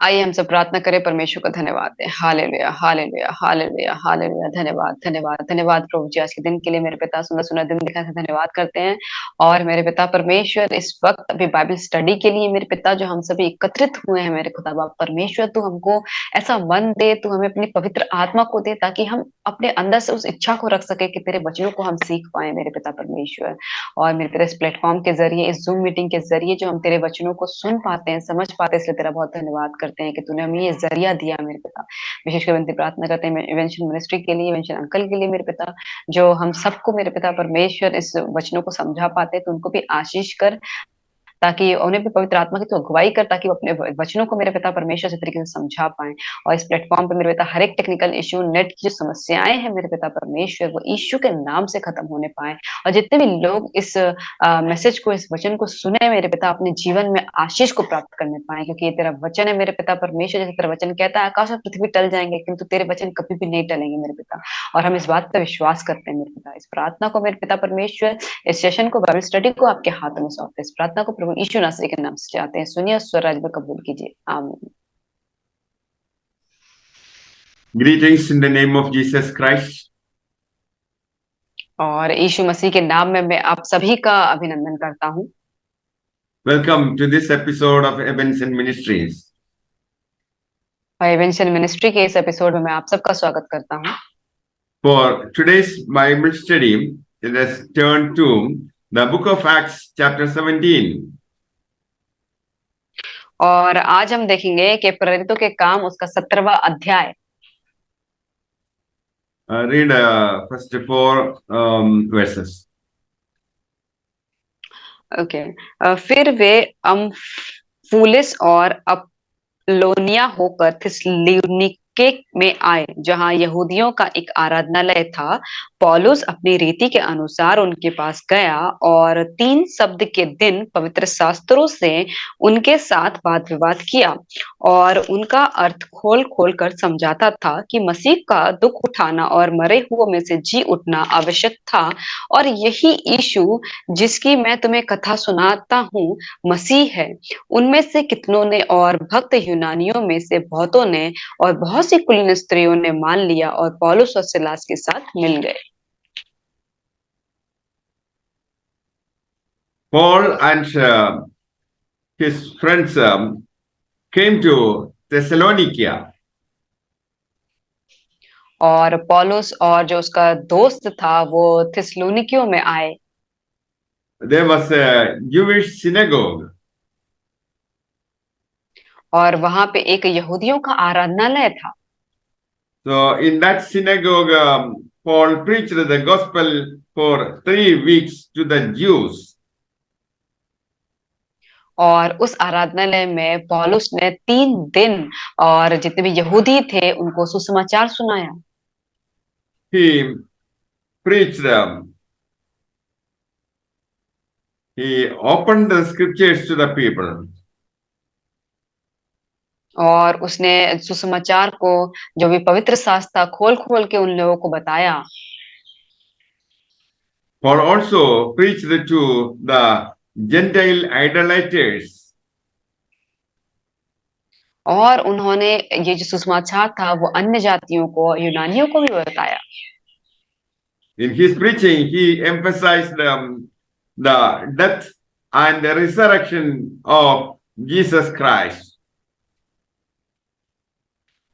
आइए हम सब प्रार्थना करें, परमेश्वर का धन्यवाद दें। Hallelujah, hallelujah, hallelujah, hallelujah. धन्यवाद, धन्यवाद, धन्यवाद प्रभु जी आज के दिन के लिए मेरे पिता सुंदर-सुंदर दिन दिखाने से धन्यवाद करते हैं। और मेरे पिता परमेश्वर इस वक़्त अभी बाइबल स्टडी के लिए मेरे पिता जो हम सभी एकत्रित हुए हैं मेरे खुदा बाप परमेश्वर तू हमको ऐसा मन दे, तू हमें अपनी पवित्र आत्मा को दे ताकि हम अपने अंदर से उस इच्छा को रख सकें कि तेरे वचनों को हम सीख पाएँ मेरे पिता परमेश्वर। और मेरे तेरे इस प्लेटफ़ॉर्म के ज़रिए, इस ज़ूम मीटिंग के ज़रिए जो हम तेरे वचनों को सुन पाते हैं, समझ पाते हैं, इसलिए तेरा बहुत धन्यवाद करते हैं कि तूने हमें ये ज़रिया दिया मेरे पिता। विशेषकर विनती प्रार्थना करते हैं इवेंशन मिनिस्ट्री के लिए, इवेंशन अंकल के लिए मेरे पिता, जो हम सबको मेरे पिता परमेश्वर इस वचनों को समझा पाते हैं, तो उनको भी आशीष कर ताकि उन्हें भी पवित्र आत्मा की तू अगुवाई कर ताकि वो अपने वचनों को मेरे पिता परमेश्वर से तरीके से समझा पाएँ। और इस प्लेटफ़ॉर्म पे मेरे पिता हर एक टेक्निकल इश्यू, नेट की जो समस्याएँ हैं मेरे पिता परमेश्वर वो यीशु के नाम से खत्म होने पाएँ। और जितने भी लोग इस मैसेज को, इस वचन को सुने मेरे पिता अपने जीवन में आशीष को प्राप्त करने पाएँ क्योंकि ये तेरा वचन है मेरे पिता परमेश्वर जैसे तेरा वचन कहता है आकाश और पृथ्वी टल जाएँगे किंतु तेरे वचन कभी भी नहीं टलेंगे मेरे पिता। और हम इस बात पे विश्वास करते हैं मेरे पिता। इस प्रार्थना को मेरे पिता परमेश्वर इस सेशन को बाइबल स्टडी को आपके हाथों में सौंपते हैं। इस प्रार्थना को प्रभु यीशु नासरी के नाम से चाहते हैं। सुनिए और स्वराज में कबूल कीजिए। आमीन। Greetings in the name of Jesus Christ. और यीशु मसीह के नाम में मैं आप सभी का अभिनंदन करता हूँ। Welcome to this episode of Ebenezer Ministries. और इवेंशन मिनिस्ट्री के इस एपिसोड में मैं आप सबका स्वागत करता हूँ। For today's Bible study, let us turn to the book of Acts, chapter 17. और आज हम देखेंगे कि प्रेरितों के काम उसका 17वां अध्याय। Read first four verses. Okay. फिर वे अम्फुलिस और लोनिया होकर थिस्सलुनीके में आए जहां यहूदियों का एक आराधनालय था। पौलुस अपनी रीति के अनुसार उनके पास गया और 3 शब्द के दिन पवित्र शास्त्रों से उनके साथ वाद विवाद किया और उनका अर्थ खोल खोल कर समझाता था कि मसीह का दुख उठाना और मरे हुओं में से जी उठना आवश्यक था और यही यीशु जिसकी मैं तुम्हें कथा सुनाता हूँ मसीह है। उनमें से कितनों ने और भक्त यूनानियों में से बहुतों ने और बहुत सी कुलीन स्त्रियों ने मान लिया और पौलुस और सिलास के साथ मिल गए। Paul and his friends came to Thessalonica. और पौलुस और जो उसका दोस्त था वो थिस्सलुनीकियों में आए। There was a Jewish synagogue. और वहां पे एक यहूदियों का आराधनालय था। So in that synagogue, Paul preached the gospel for 3 weeks to the Jews. और उस आराधनालय में पौलुस ने 3 दिन और जितने भी यहूदी थे उनको सुसमाचार सुनाया। He preached, he opened the scriptures to the people. और उसने सुसमाचार को जो भी पवित्र शास्त्र था खोल खोल के उन लोगों को बताया। Paul also preached to the Gentile idolaters. और उन्होंने ये जो सुसमाचार था वो अन्य जातियों को यूनानियों को भी बताया। In his preaching, he emphasized the death and the resurrection of Jesus Christ.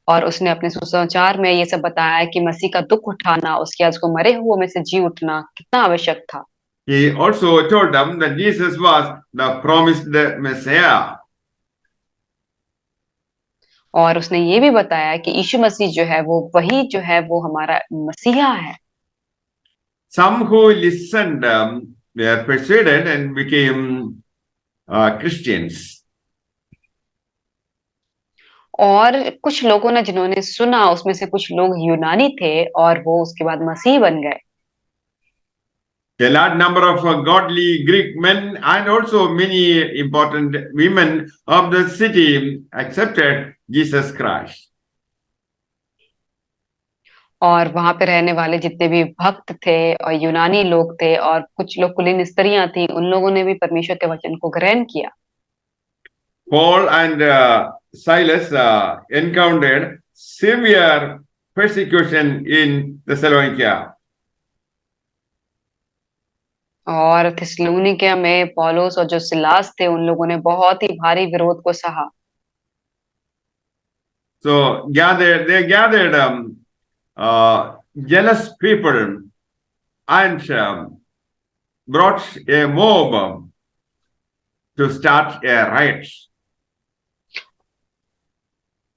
और उसने अपने सुसमाचार में ये सब बताया कि मसीह का दुख उठाना उसके आज को मरे हुओं में से जी उठना कितना आवश्यक था। He also told them that Jesus was the promised Messiah. और उसने ये भी बताया कि यीशु मसीह जो है वो वही जो है वो हमारा मसीहा है। Some who listened were persuaded and became Christians. और कुछ लोगों ने जिन्होंने सुना उसमें से कुछ लोग यूनानी थे और वो उसके बाद मसीह बन गए। A large number of godly Greek men and also many important women of the city accepted Jesus Christ. और वहां पे रहने वाले जितने भी भक्त थे और यूनानी लोग थे और कुछ लोग कुलीन स्त्रियां थी उन लोगों ने भी परमेश्वर के वचन को ग्रहण किया। Paul and Silas encountered severe persecution in Thessalonica. और थिस्सलुनीकिया में पौलुस और जो सिलास थे उन लोगों ने बहुत ही भारी विरोध को सहा। So they gathered jealous people and brought a mob to start a riot.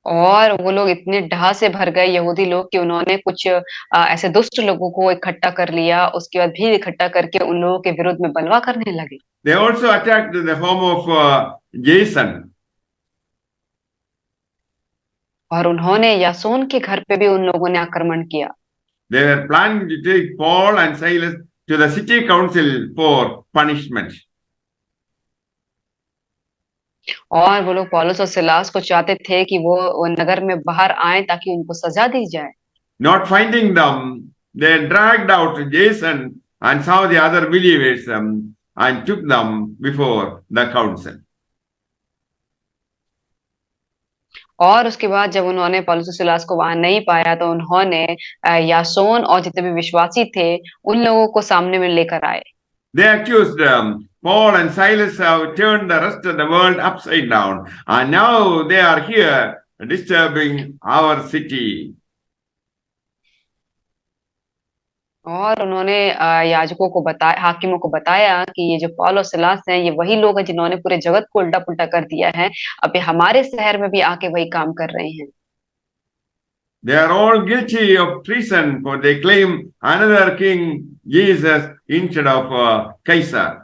और वो लोग इतने डाह से भर गए यहूदी लोग कि उन्होंने कुछ ऐसे दुष्ट लोगों को इकट्ठा कर लिया, उसके बाद भीड़ इकट्ठा करके उन लोगों के विरुद्ध में बलवा करने लगे। They also attacked the home of Jason. और उन्होंने यासोन के घर पे भी उन लोगों ने आक्रमण किया। They were planning to take Paul and Silas to the city council for punishment. और वो लोग पौलुस और सिलास को चाहते थे कि वो नगर में बाहर आए ताकि उनको सजा दी जाए। Not finding them, they dragged out Jason and some of the other believers and took them before the council. और उसके बाद जब उन्होंने पौलुस और सिलास को वहां नहीं पाया तो उन्होंने यासोन और जितने भी विश्वासी थे उन लोगों को सामने में लेकर आए। They accused Paul and Silas have turned the rest of the world upside down, and now they are here disturbing our city. और उन्होंने याजकों को बताया, हाकिमों को बताया कि ये जो पौल और सिलास हैं ये वही लोग हैं जिन्होंने पूरे जगत को उल्टा पुल्टा कर दिया है, अब ये हमारे शहर में भी आके वही काम कर रहे हैं। They are all guilty of treason, for they claim another king, Jesus, instead of Caesar.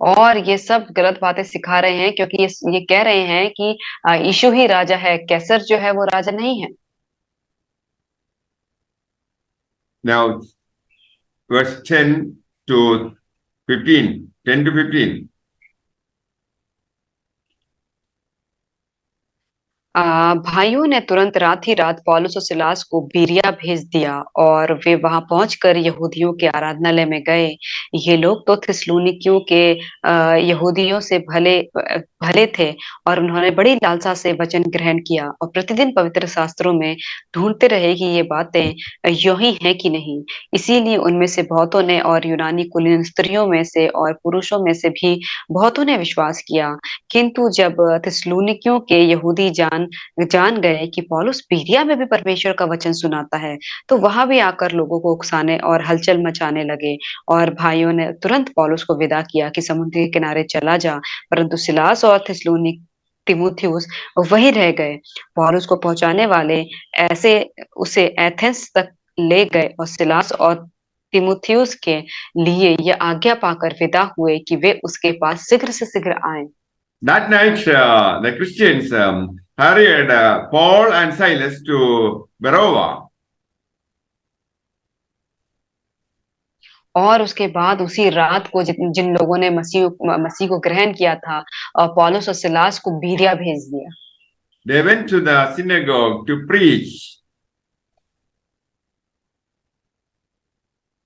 और ये सब गलत बातें सिखा रहे हैं क्योंकि ये कह रहे हैं कि यीशु ही राजा है, कैसर जो है वो राजा नहीं है। Now, verse 10 to 15, 10 to 15. भाइयों ने तुरंत रात ही रात पौलुस और सिलास को बीरिया भेज दिया और वे वहां पहुंचकर यहूदियों के आराधनालय में गए। ये लोग तो थिस्सलुनीकियों के यहूदियों से भले थे और उन्होंने बड़ी लालसा से वचन ग्रहण किया और प्रतिदिन पवित्र शास्त्रों में ढूंढते रहे कि ये बातें यूं ही हैं कि नहीं। इसीलिए उनमें से बहुतों ने और यूनानी कुलीन स्त्रियों में से और पुरुषों में से भी बहुतों ने विश्वास किया। किंतु जब थिस्सलुनीकियों के यहूदी जान गए कि पौलुस बीरिया में भी परमेश्वर का वचन सुनाता है, तो वहां भी आकर लोगों को उकसाने और हलचल मचाने लगे। और भाइयों ने तुरंत पौलुस को विदा किया कि समुद्र के किनारे चला जा, परंतु सिलास और तिमुथियुस वहीं रह गए। पौलुस को पहुंचाने वाले ऐसे उसे एथेंस तक ले गए और सिलास और तिमुथियुस के लिए यह आज्ञा पाकर विदा हुए कि वे उसके पास शीघ्र से शीघ्र आए। That night, the Christians hurried Paul and Silas to Beroea. और उसके बाद उसी रात को जिन लोगों ने मसीह को ग्रहण किया था और पौलुस और सिलास को बीरिया भेज दिया। They went to the synagogue to preach.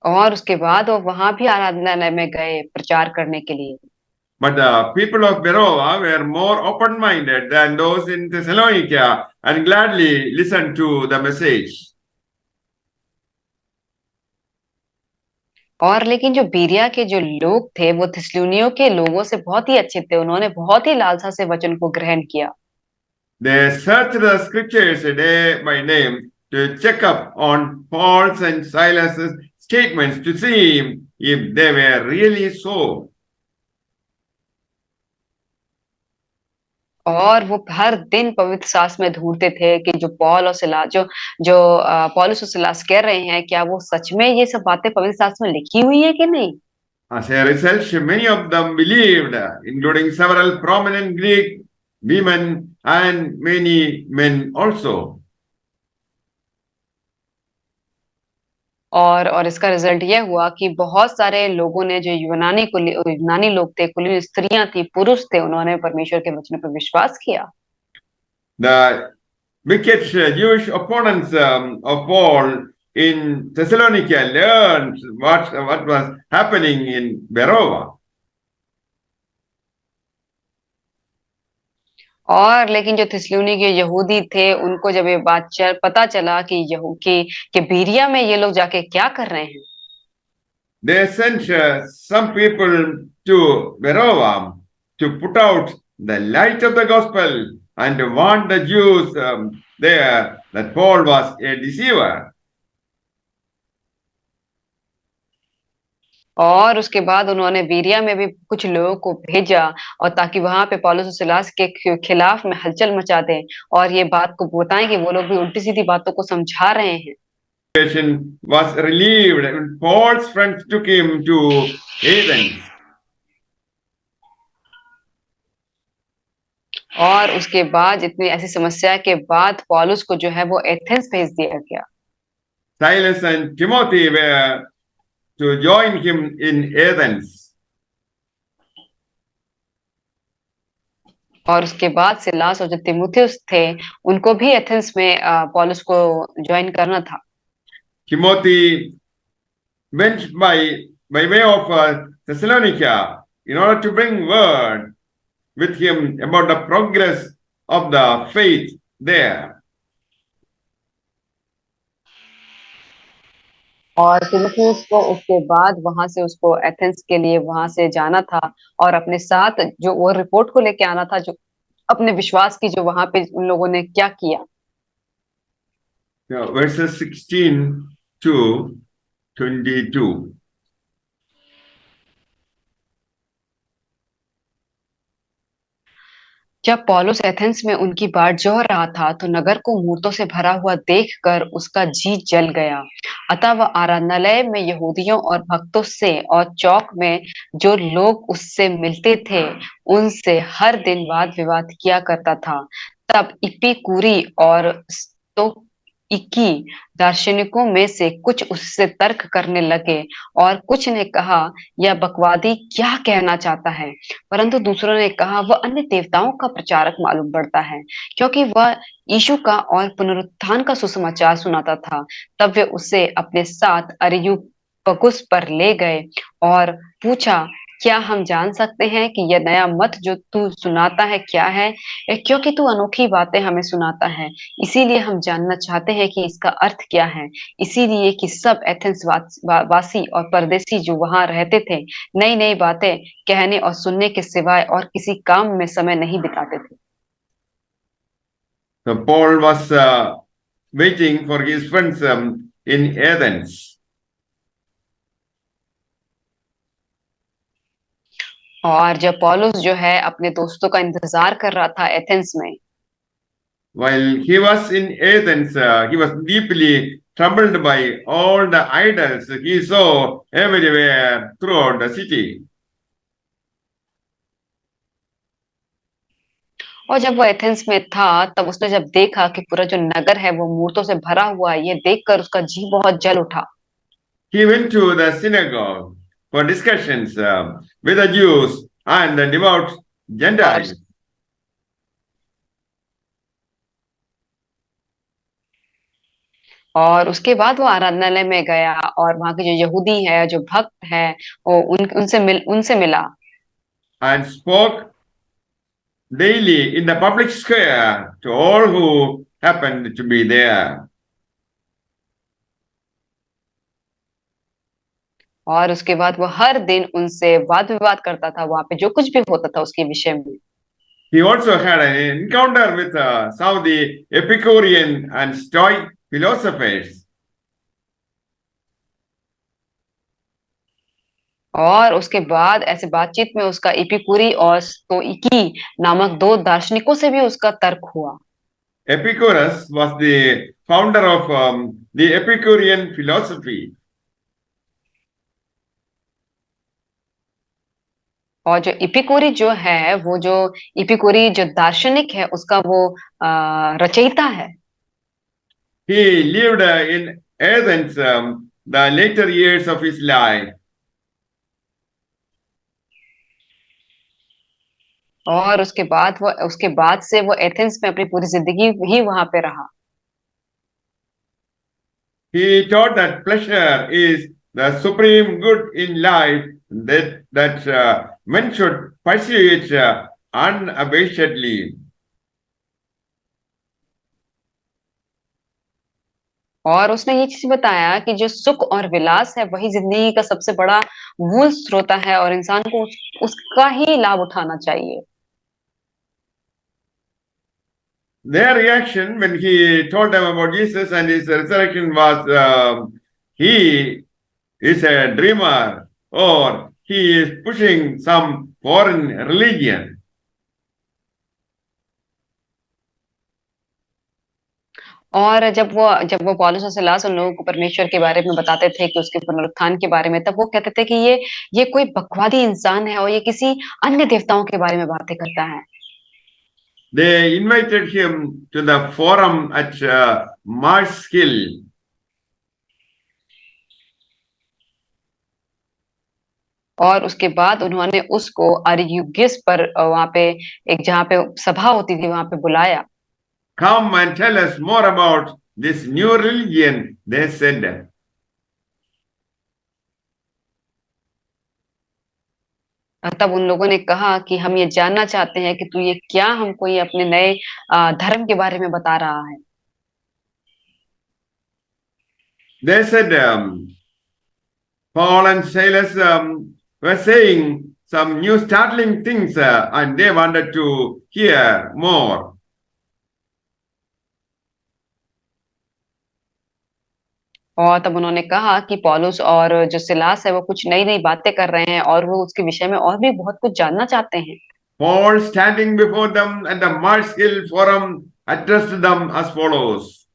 और उसके बाद वो वहां भी आराधनालय में गए प्रचार करने के लिए। But the people of Beroea were more open-minded than those in Thessalonica and gladly listened to the message. और लेकिन जो बीरिया के जो लोग थे वो थिस्सलुनियों के लोगों से बहुत ही अच्छे थे, उन्होंने बहुत ही लालसा से वचन को ग्रहण किया। They searched the scriptures day by day to check up on Paul's and Silas's statements to see if they were really so. और वो हर दिन पवित्र शास्त्र में ढूंढते थे कि जो पौल और सिलास जो पौलुस और सिलास कह रहे हैं क्या वो सच में ये सब बातें पवित्र शास्त्र में लिखी हुई है कि नहीं। As a result, many of them believed, including several prominent Greek women and many men also. और इसका रिजल्ट ये हुआ कि बहुत सारे लोगों ने जो यूनानी लोग थे, कुलीन स्त्रियां थी, पुरुष थे, उन्होंने परमेश्वर के वचन पर विश्वास किया। The wicked Jewish opponents of Paul in Thessalonica learned what was happening in Beroea. और लेकिन जो थिस्सलुनी के यहूदी थे, उनको जब ये बात पता चला कि कि बीरिया में ये लोग जाके क्या कर रहे हैं, they sent some people to Berovam to put out the light of the gospel and warn the Jews there that Paul was a deceiver. और उसके बाद उन्होंने बीरिया में भी कुछ लोगों को भेजा और ताकि वहां पे पौलुस और सिलास के खिलाफ में हलचल मचा दें और ये बात को बताएं कि वो लोग भी उल्टी सीधी बातों को समझा रहे हैं। Was relieved and Paul's friends took him to Athens. और उसके बाद इतनी ऐसी समस्या के बाद पौलुस को जो है वो एथेंस भेज दिया गया। Silas and Timothy were to join him in Athens. और उसके बाद सिलास और जो तीमुथियुस थे उनको भी एथेंस में पौलुस को ज्वाइन करना था। Timothy went by way of Thessalonica in order to bring word with him about the progress of the faith there. और तीमुथियुस को उसके बाद वहां से उसको एथेंस के लिए वहां से जाना था और अपने साथ जो वो रिपोर्ट को लेके आना था, जो अपने विश्वास की जो वहां पे उन लोगों ने क्या किया। Verses 16 to 22. जब पौलुस एथेंस में उनकी बाट जोह रहा था तो नगर को मूर्तों से भरा हुआ देखकर उसका जी जल गया। अतः वह आराधनालय में यहूदियों और भक्तों से और चौक में जो लोग उससे मिलते थे उनसे हर दिन वाद विवाद किया करता था। तब इपिकूरी और स्तोइकी दार्शनिकों में से कुछ उससे तर्क करने लगे और कुछ ने कहा यह बकवादी क्या कहना चाहता है, परंतु दूसरों ने कहा वह अन्य देवताओं का प्रचारक मालूम पड़ता है, क्योंकि वह यीशु का और पुनरुत्थान का सुसमाचार सुनाता था। तब वे उसे अपने साथ अरियुपगुस पर ले गए और पूछा, क्या हम जान सकते हैं कि यह नया मत जो तू सुनाता है क्या है? क्योंकि तू अनोखी बातें हमें सुनाता है, इसीलिए हम जानना चाहते हैं कि इसका अर्थ क्या है। इसीलिए कि सब एथेंस वासी और परदेसी जो वहां रहते थे नई नई बातें कहने और सुनने के सिवाय और किसी काम में समय नहीं बिताते थे। So Paul was waiting for his friends in Athens. और जब पौलुस जो है अपने दोस्तों का इंतजार कर रहा था एथेंस में, While he was in Athens, he was deeply troubled by all the idols he saw everywhere throughout the city. और जब वो एथेंस में था तब उसने जब देखा कि पूरा जो नगर है वो मूर्तों से भरा हुआ है, ये देखकर उसका जी बहुत जल उठा। He went to the synagogue for discussions with the Jews and the devout और Gentiles. और उसके बाद वो आराधनालय में गया और वहां के जो यहूदी है, जो भक्त है, वो उनसे मिला And spoke daily in the public square to all who happened to be there. और उसके बाद वो हर दिन उनसे वाद विवाद करता था, वहां पे जो कुछ भी होता था उसके विषय में। He also had an encounter with some of the Epicurean and Stoic philosophers. और उसके बाद ऐसे बातचीत में उसका इपिकुरी और स्तोइकी नामक दो दार्शनिकों से भी उसका तर्क हुआ। Epicurus was the founder of the Epicurean philosophy. और जो इपिकुरी जो है, वो जो इपिकुरी जो दार्शनिक है उसका वो रचयिता है। He lived in Athens the later years of his life. और उसके बाद से वो एथेंस में अपनी पूरी जिंदगी ही वहां पे रहा। He taught that pleasure is the supreme good in life, that men should pursue it unabashedly. और उसने ये चीज़ बताया कि जो सुख और विलास है वही ज़िंदगी का सबसे बड़ा मूल स्रोत है और इंसान को उसका ही लाभ उठाना चाहिए। Their reaction when he told them about Jesus and his resurrection was, he is a dreamer or he is pushing some foreign religion. और जब वो पौलुस और सीलास उन लोगों को परमेश्वर के बारे में बताते थे कि उसके पुनरुत्थान के बारे में, तब वो कहते थे कि ये कोई बकवादी इंसान है और ये किसी अन्य देवताओं के बारे में बातें करता है। They invited him to the forum at Marskill. और उसके बाद उन्होंने उसको अरियुगिस पर वहां पे एक जहाँ पे सभा होती थी वहां पे बुलाया। Come and tell us more about this new religion, they said. तब उन लोगों ने कहा कि हम ये जानना चाहते हैं कि तू ये क्या हमको ये अपने नए धर्म के बारे में बता रहा है। They said, Paul and Silas were saying some new startling things and they wanted to hear more. और तब उन्होंने कहा कि पौलुस और जो सिलास है वो कुछ नई नई बातें कर रहे हैं और वो उसके विषय में और भी बहुत कुछ जानना चाहते हैं। Paul, standing before them at the Mars Hill Forum, addressed them as follows.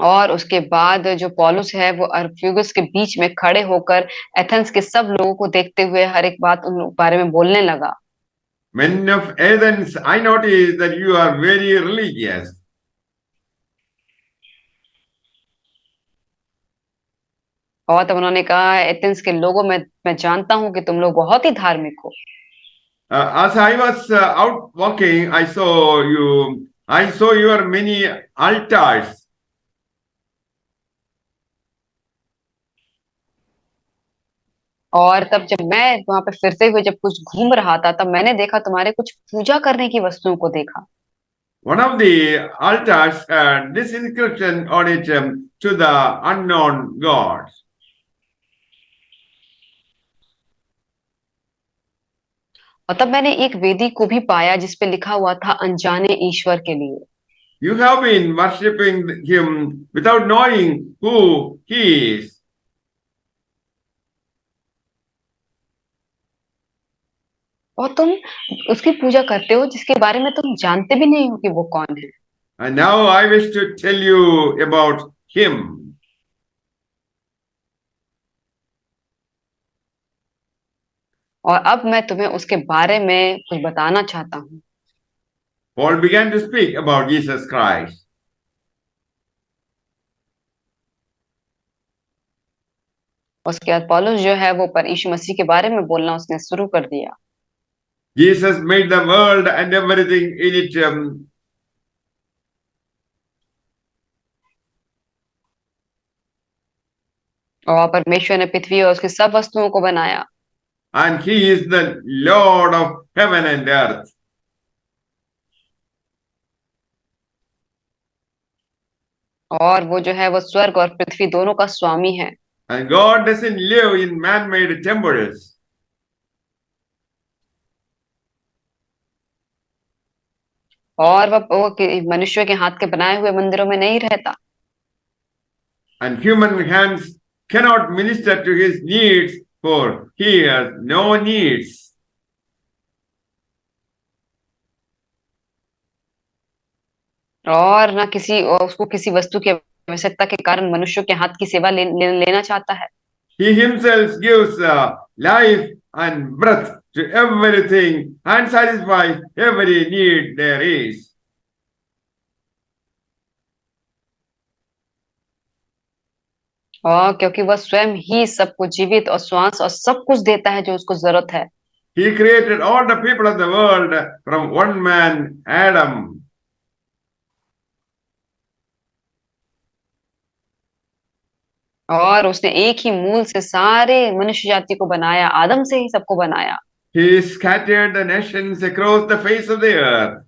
और उसके बाद जो पौलुस है वो अरफ्युगस के बीच में खड़े होकर एथेंस के सब लोगों को देखते हुए हर एक बात उन बारे में बोलने लगा। Men of Athens, I notice that you are very religious. और तब उन्होंने कहा एथेंस के लोगों में मैं जानता हूँ कि तुम लोग बहुत ही धार्मिक हो। As I was out walking, I saw you. I saw your many altars. और तब जब मैं वहां पे फिरते हुए जब कुछ घूम रहा था तब मैंने देखा तुम्हारे कुछ पूजा करने की वस्तुओं को देखा। One of the altars had this inscription on it, to the unknown gods. और तब मैंने एक वेदी को भी पाया जिस पे लिखा हुआ था अनजाने ईश्वर के लिए। You have been worshipping him without knowing who he is. और तुम उसकी पूजा करते हो जिसके बारे में तुम जानते भी नहीं हो कि वो कौन है। And now I wish to tell you about him. और अब मैं तुम्हें उसके बारे में कुछ बताना चाहता हूँ। Paul began to speak about Jesus Christ. उसके बाद पौलुस जो है वो पर यीशु मसीह के बारे में बोलना उसने शुरू कर दिया। Jesus made the world and everything in it. और परमेश्वर ने पृथ्वी और उसकी सब वस्तुओं को बनाया। And he is the Lord of heaven and earth. और वो जो है वो स्वर्ग और पृथ्वी दोनों का स्वामी है। And God doesn't live in man-made temples. और मनुष्य के हाथ के बनाए हुए मंदिरों में नहीं रहता। And human hands cannot minister to his needs, for he has no needs. और ना उसको किसी वस्तु की आवश्यकता के कारण मनुष्यों के हाथ की सेवा लेना चाहता है। He himself gives life and breath to everything and satisfies every need there is. और क्योंकि वह स्वयं ही सबको जीवित और श्वास और सब कुछ देता है जो उसको जरूरत है। He created all the people of the world from one man, Adam. और उसने एक ही मूल से सारे मनुष्य जाति को बनाया, आदम से ही सबको बनाया। He scattered the nations across the face of the earth.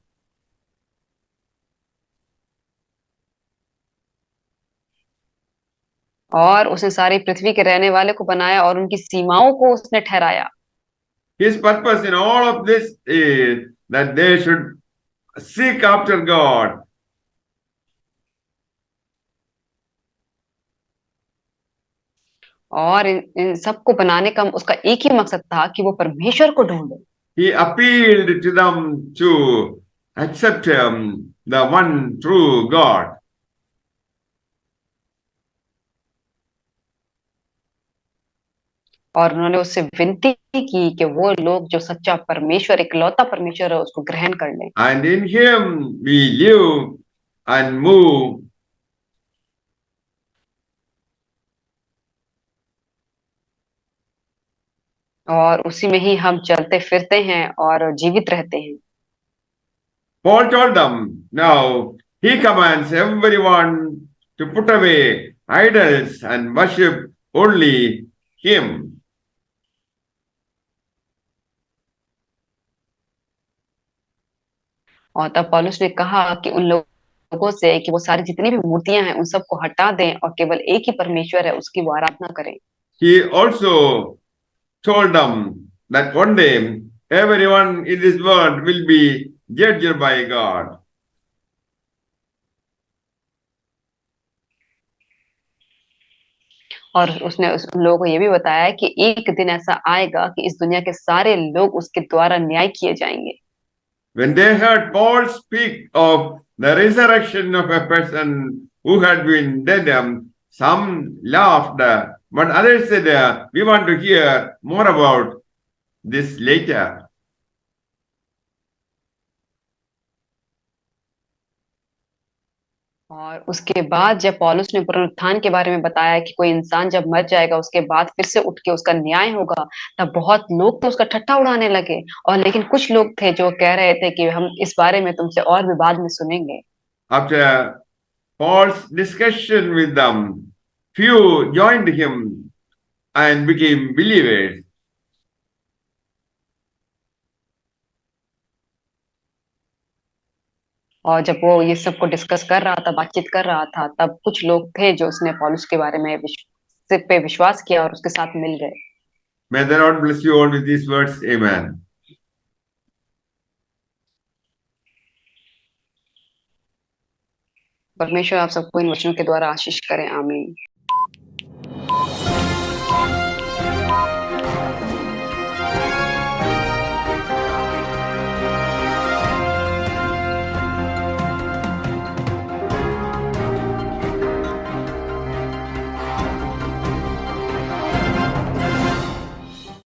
और उसने सारी पृथ्वी के रहने वाले को बनाया और उनकी सीमाओं को उसने ठहराया। His purpose in all of this is that they should seek after God. और इन सबको बनाने का उसका एक ही मकसद था कि वो परमेश्वर को ढूंढे। He appealed to them to accept the one true God. और उन्होंने उससे विनती की कि वो लोग जो सच्चा परमेश्वर, इकलौता परमेश्वर है, उसको ग्रहण कर लें। And in Him we live and move. और उसी में ही हम चलते फिरते हैं और जीवित रहते हैं। Paul told them, now he commands everyone to put away idols and worship only Him. और तब पौलुस ने कहा कि उन लोगों से कि वो सारी जितनी भी मूर्तियां हैं उन सबको हटा दें और केवल एक ही परमेश्वर है उसकी वो आराधना करें। He also told them that one day everyone in this world will be judged by God. और उसने उन लोगों को ये भी बताया कि एक दिन ऐसा आएगा कि इस दुनिया के सारे लोग उसके द्वारा न्याय किए जाएंगे। When they heard Paul speak of the resurrection of a person who had been dead, some laughed, but others said, we want to hear more about this later. और उसके बाद जब पौलुस ने पुनरुत्थान के बारे में बताया कि कोई इंसान जब मर जाएगा उसके बाद फिर से उठ के उसका न्याय होगा, तब बहुत लोग तो उसका ठट्ठा उड़ाने लगे। और लेकिन कुछ लोग थे जो कह रहे थे कि हम इस बारे में तुमसे और भी बाद में सुनेंगे। After Paul's discussion with them, few joined him and became believers. और जब वो ये सबको डिस्कस कर रहा था, बातचीत कर रहा था, तब कुछ लोग थे जो उसने पौलुस के बारे में पे विश्वास किया और उसके साथ मिल गए। May the Lord bless you all with these words. Amen. परमेश्वर आप सबको इन वचनों के द्वारा आशीष करें। आमीन।